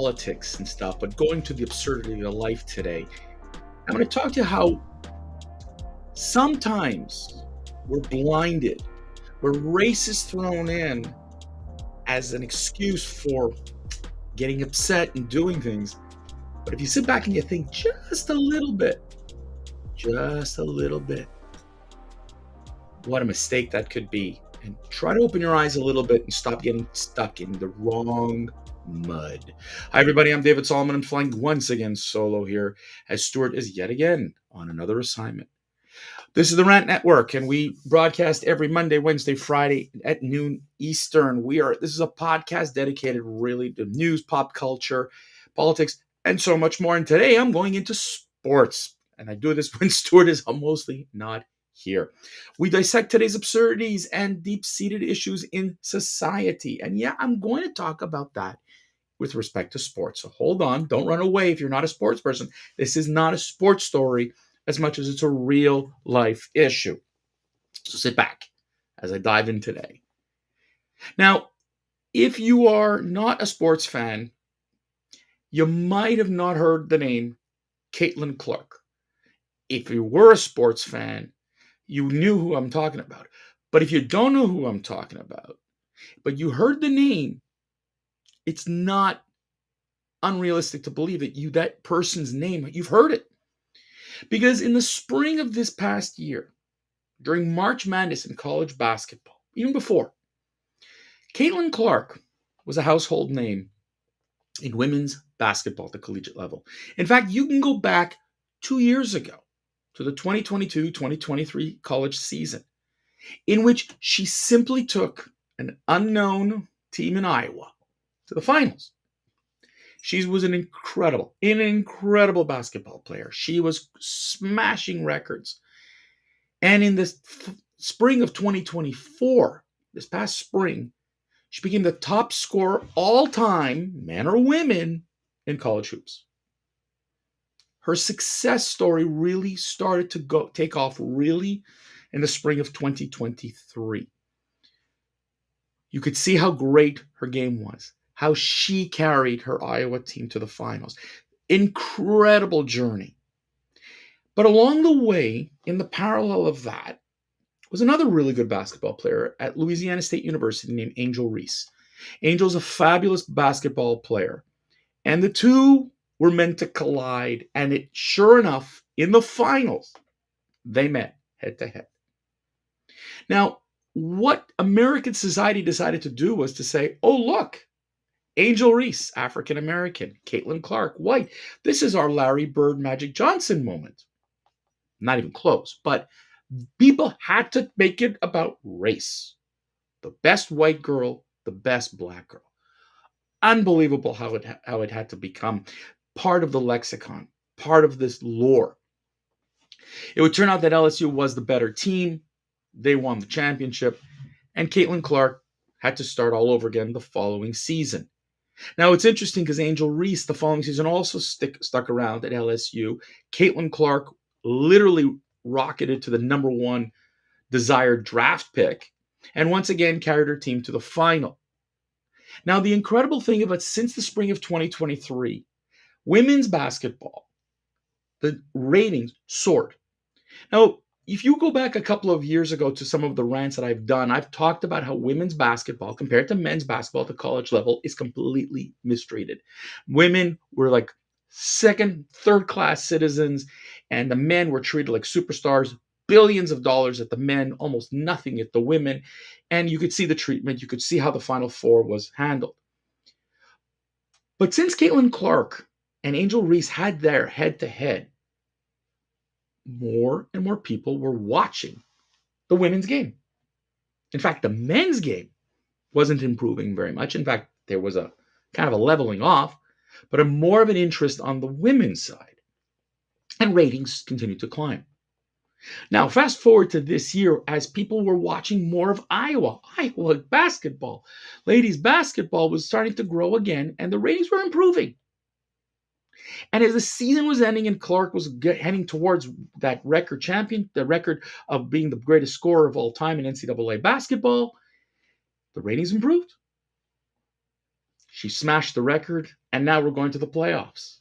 politics and stuff, but going to the absurdity of life today, I'm going to talk to you how sometimes we're blinded, where race is thrown in as an excuse for getting upset and doing things. But if you sit back and you think just a little bit, what a mistake that could be. And try to open your eyes a little bit and stop getting stuck in the wrong mud. Hi, everybody. I'm David Solomon. I'm flying once again solo here as Stuart is yet again on another assignment. This is the Rant Network, and we broadcast every Monday, Wednesday, Friday at noon Eastern. This is a podcast dedicated really to news, pop culture, politics, and so much more. And today I'm going into sports, and I do this when Stuart is mostly not here. We dissect today's absurdities and deep-seated issues in society. And yeah, I'm going to talk about that with respect to sports. So hold on, don't run away if you're not a sports person. This is not a sports story as much as it's a real life issue. So sit back as I dive in today. Now, if you are not a sports fan, you might have not heard the name Caitlin Clark. If you were a sports fan, you knew who I'm talking about. But if you don't know who I'm talking about, but you heard the name, it's not unrealistic to believe that person's name, you've heard it. Because in the spring of this past year, during March Madness in college basketball, even before, Caitlin Clark was a household name in women's basketball at the collegiate level. In fact, you can go back 2 years ago to the 2022-2023 college season, in which she simply took an unknown team in Iowa to the finals. She was an incredible basketball player. She was smashing records. And in the spring of 2024, this past spring, she became the top scorer all time, men or women, in college hoops. Her success story really started to take off really in the spring of 2023. You could see how great her game was, how she carried her Iowa team to the finals. Incredible journey. But along the way, in the parallel of that, was another really good basketball player at Louisiana State University named Angel Reese. Angel's a fabulous basketball player. And the two were meant to collide. And sure enough, in the finals, they met head to head. Now, what American society decided to do was to say, oh, look, Angel Reese, African American, Caitlin Clark, white. This is our Larry Bird, Magic Johnson moment. Not even close, but people had to make it about race. The best white girl, the best black girl. Unbelievable how it had to become part of the lexicon, part of this lore. It would turn out that LSU was the better team. They won the championship, and Caitlin Clark had to start all over again the following season. Now, it's interesting because Angel Reese, the following season, also stuck around at LSU. Caitlin Clark literally rocketed to the number one desired draft pick, and once again carried her team to the final. Now, the incredible thing about since the spring of 2023, women's basketball, the ratings soared. Now, if you go back a couple of years ago to some of the rants that I've done, I've talked about how women's basketball compared to men's basketball at the college level is completely mistreated. Women were like second, third class citizens, and the men were treated like superstars, billions of dollars at the men, almost nothing at the women. And you could see the treatment. You could see how the Final Four was handled. But since Caitlin Clark and Angel Reese had their head-to-head, more and more people were watching the women's game. In fact, the men's game wasn't improving very much. In fact, there was a kind of a leveling off, but more of an interest on the women's side. And ratings continued to climb. Now, fast forward to this year as people were watching more of Iowa basketball. Ladies basketball was starting to grow again, and the ratings were improving. And as the season was ending and Clark was heading towards that record the record of being the greatest scorer of all time in NCAA basketball, the ratings improved. She smashed the record, and now we're going to the playoffs.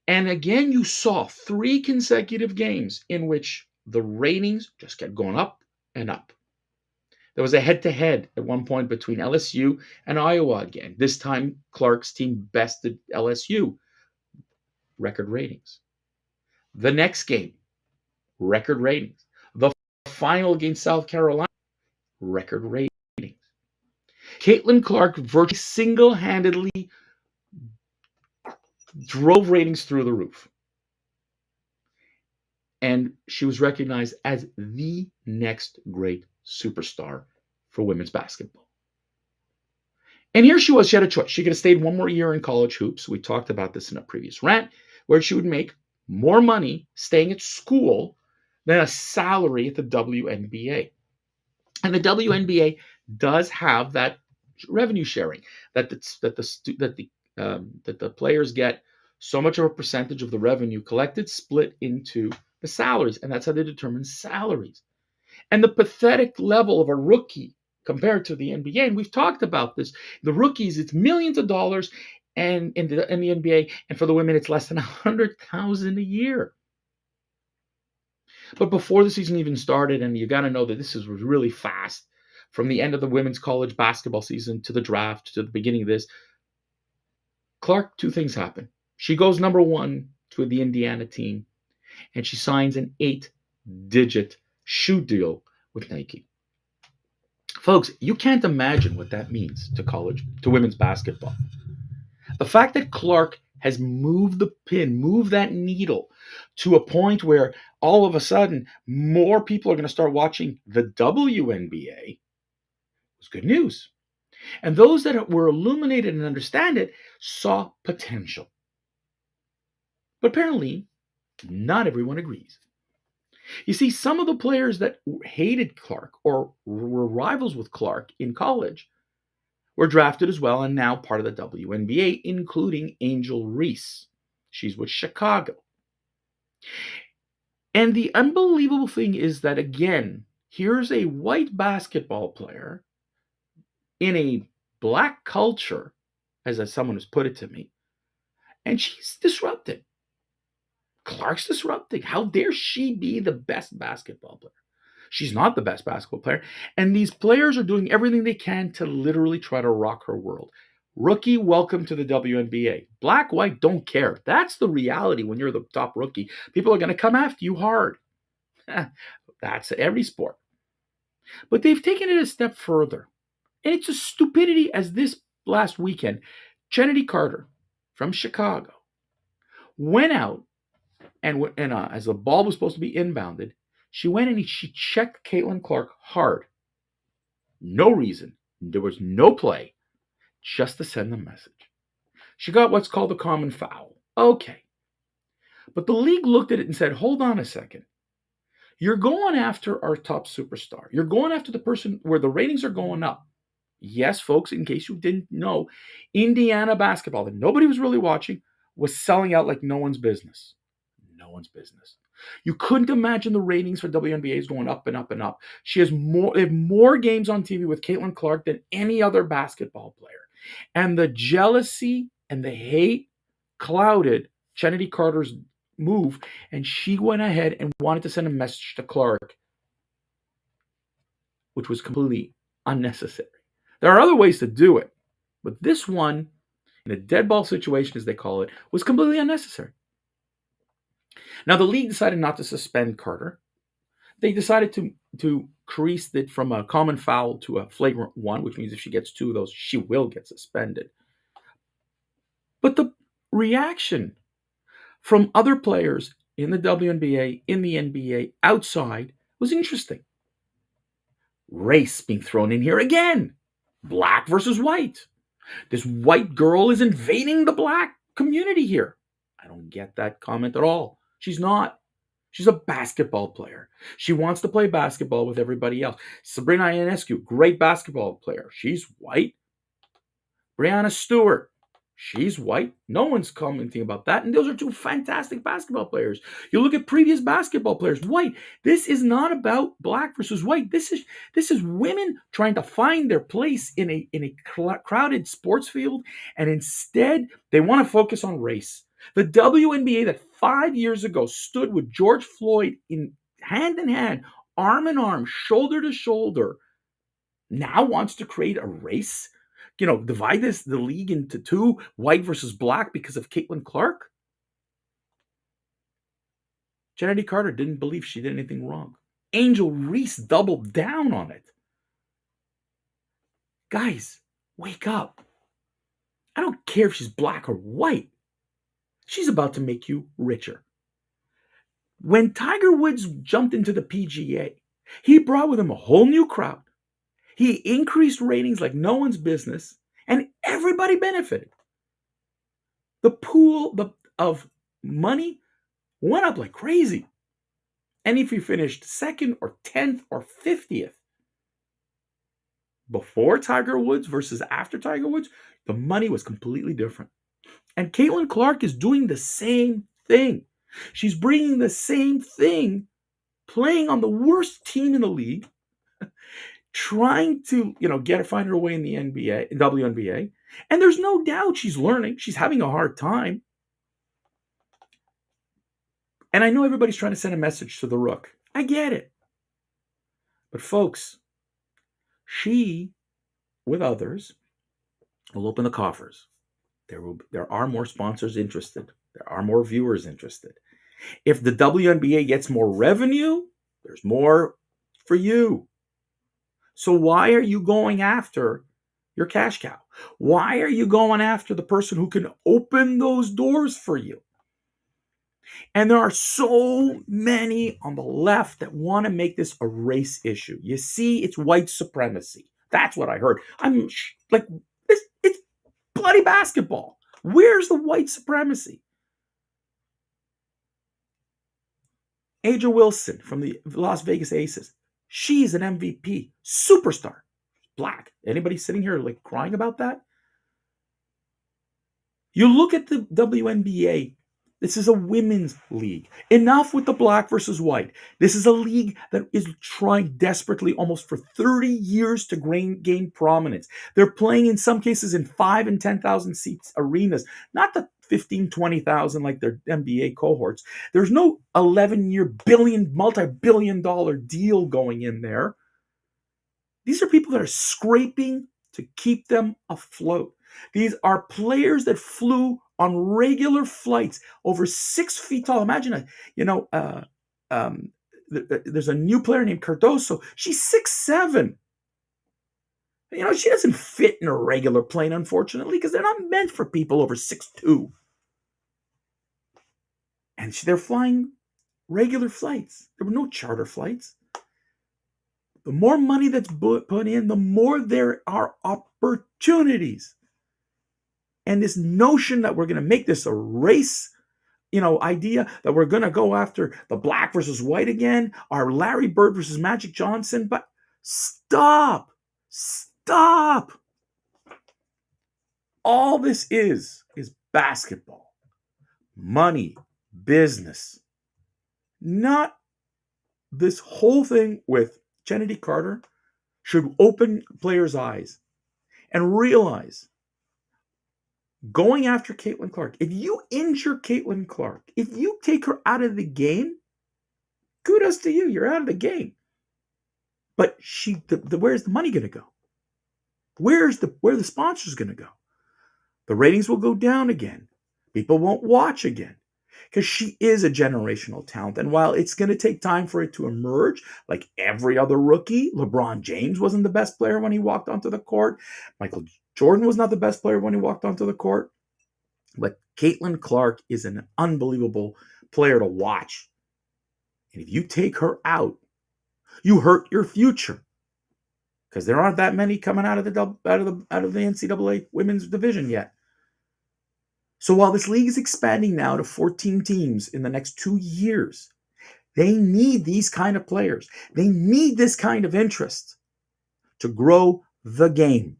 And again, you saw 3 consecutive games in which the ratings just kept going up and up. There was a head-to-head at one point between LSU and Iowa again. This time, Clark's team bested LSU. Record ratings. The next game, record ratings. The final against South Carolina, record ratings. Caitlin Clark virtually single-handedly drove ratings through the roof. And she was recognized as the next great superstar for women's basketball. And here she was. She had a choice. She could have stayed one more year in college hoops. We talked about this in a previous rant, where she would make more money staying at school than a salary at the WNBA. And the WNBA does have that revenue sharing that the players get so much of a percentage of the revenue collected split into the salaries, and that's how they determine salaries. And the pathetic level of a rookie compared to the NBA, and we've talked about this, the rookies, it's millions of dollars, and in the NBA, and for the women, it's less than $100,000 a year. But before the season even started, and you got to know that this was really fast, from the end of the women's college basketball season to the draft to the beginning of this, Clark, 2 things happen. She goes number 1 to the Indiana team, and she signs an 8-digit shoe deal with Nike. Folks, you can't imagine what that means to women's basketball. The fact that Clark has moved the pin, moved that needle to a point where all of a sudden more people are going to start watching the WNBA was good news. And those that were illuminated and understand it saw potential. But apparently, not everyone agrees. You see, some of the players that hated Clark or were rivals with Clark in college were drafted as well and now part of the WNBA, including Angel Reese. She's with Chicago. And the unbelievable thing is that, again, here's a white basketball player in a black culture, as someone has put it to me, and she's disrupted. Clark's disrupting. How dare she be the best basketball player? She's not the best basketball player. And these players are doing everything they can to literally try to rock her world. Rookie, welcome to the WNBA. Black, white, don't care. That's the reality when you're the top rookie. People are going to come after you hard. That's every sport. But they've taken it a step further. And it's a stupidity as this last weekend, Chennedy Carter from Chicago went out and as the ball was supposed to be inbounded, she went and she checked Caitlin Clark hard. No reason. There was no play. Just to send a message. She got what's called a common foul. Okay. But the league looked at it and said, hold on a second. You're going after our top superstar. You're going after the person where the ratings are going up. Yes, folks, in case you didn't know, Indiana basketball that nobody was really watching was selling out like no one's business. No one's business. You couldn't imagine the ratings for WNBAs going up and up and up. They have more games on TV with Caitlin Clark than any other basketball player. And the jealousy and the hate clouded Chennedy Carter's move, and she went ahead and wanted to send a message to Clark, which was completely unnecessary. There are other ways to do it, but this one, in a dead ball situation, as they call it, was completely unnecessary. Now, the league decided not to suspend Carter. They decided to increase it from a common foul to a flagrant one, which means if she gets 2 of those, she will get suspended. But the reaction from other players in the WNBA, in the NBA, outside, was interesting. Race being thrown in here again. Black versus white. This white girl is invading the black community here. I don't get that comment at all. She's not. She's a basketball player. She wants to play basketball with everybody else. Sabrina Ionescu, great basketball player. She's white. Breanna Stewart, She's white. No one's commenting about that. And those are two fantastic basketball players. You look at previous basketball players, white. This is not about black versus white. This is women trying to find their place in a crowded sports field, and instead they want to focus on race. The WNBA that 5 years ago stood with George Floyd in hand, arm in arm, shoulder to shoulder, now wants to create a race, divide the league into two, white versus black, because of Caitlin Clark. Kennedy Carter didn't believe she did anything wrong. Angel Reese doubled down on it. Guys, wake up. I don't care if she's black or white. She's about to make you richer. When Tiger Woods jumped into the PGA, he brought with him a whole new crowd. He increased ratings like no one's business, and everybody benefited. The pool of money went up like crazy. And if you finished second or 10th or 50th before Tiger Woods versus after Tiger Woods, the money was completely different. And Caitlin Clark is doing the same thing. She's bringing the same thing, playing on the worst team in the league, trying to, find her way in the NBA, WNBA. And there's no doubt she's learning. She's having a hard time. And I know everybody's trying to send a message to the Rook. I get it. But folks, she, with others, will open the coffers. There are more sponsors interested. There are more viewers interested. If the WNBA gets more revenue, there's more for you. So why are you going after your cash cow? Why are you going after the person who can open those doors for you? And there are so many on the left that want to make this a race issue. You see, it's white supremacy. That's what I heard. I'm like, it's bloody basketball. Where's the white supremacy? Aja Wilson from the Las Vegas Aces. She's an MVP, superstar, black. Anybody sitting here like crying about that? You look at the WNBA. This is a women's league. Enough with the black versus white. This is a league that is trying desperately almost for 30 years to gain prominence. They're playing in some cases in 5,000 and 10,000 seats arenas, not the 15, 20,000 like their NBA cohorts. There's no 11-year multi-billion dollar deal going in there. These are people that are scraping to keep them afloat. These are players that flew on regular flights over 6 feet tall. Imagine there's a new player named Cardoso. She's 6'7". She doesn't fit in a regular plane, unfortunately, because they're not meant for people over 6'2". And they're flying regular flights. There were no charter flights. The more money that's put in, the more there are opportunities. And this notion that we're going to make this a race, idea, that we're going to go after the black versus white again, or Larry Bird versus Magic Johnson. But stop. All this is basketball, money, business. Not this whole thing with Kennedy Carter should open players' eyes and realize going after Caitlin Clark, if you injure Caitlin Clark, if you take her out of the game, kudos to you. You're out of the game. But where's the money going to go? Where the sponsors going to go? The ratings will go down again. People won't watch again. Because she is a generational talent. And while it's going to take time for it to emerge, like every other rookie, LeBron James wasn't the best player when he walked onto the court. Michael Jordan was not the best player when he walked onto the court. But Caitlin Clark is an unbelievable player to watch. And if you take her out, you hurt your future. Because there aren't that many coming out of the NCAA women's division yet. So while this league is expanding now to 14 teams in the next 2 years, they need these kind of players. They need this kind of interest to grow the game.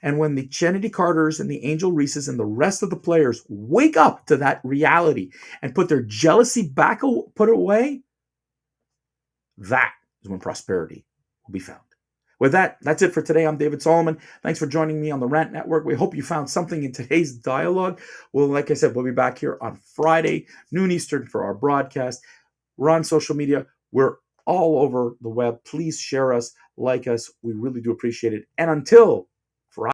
And when the Kennedy Carters and the Angel Reeses and the rest of the players wake up to that reality and put their jealousy back, put it away, that is when prosperity will be found. With that, that's it for today. I'm David Solomon. Thanks for joining me on the Rant Network. We hope you found something in today's dialogue. Well, like I said, we'll be back here on Friday, noon Eastern, for our broadcast. We're on social media. We're all over the web. Please share us, like us. We really do appreciate it. And until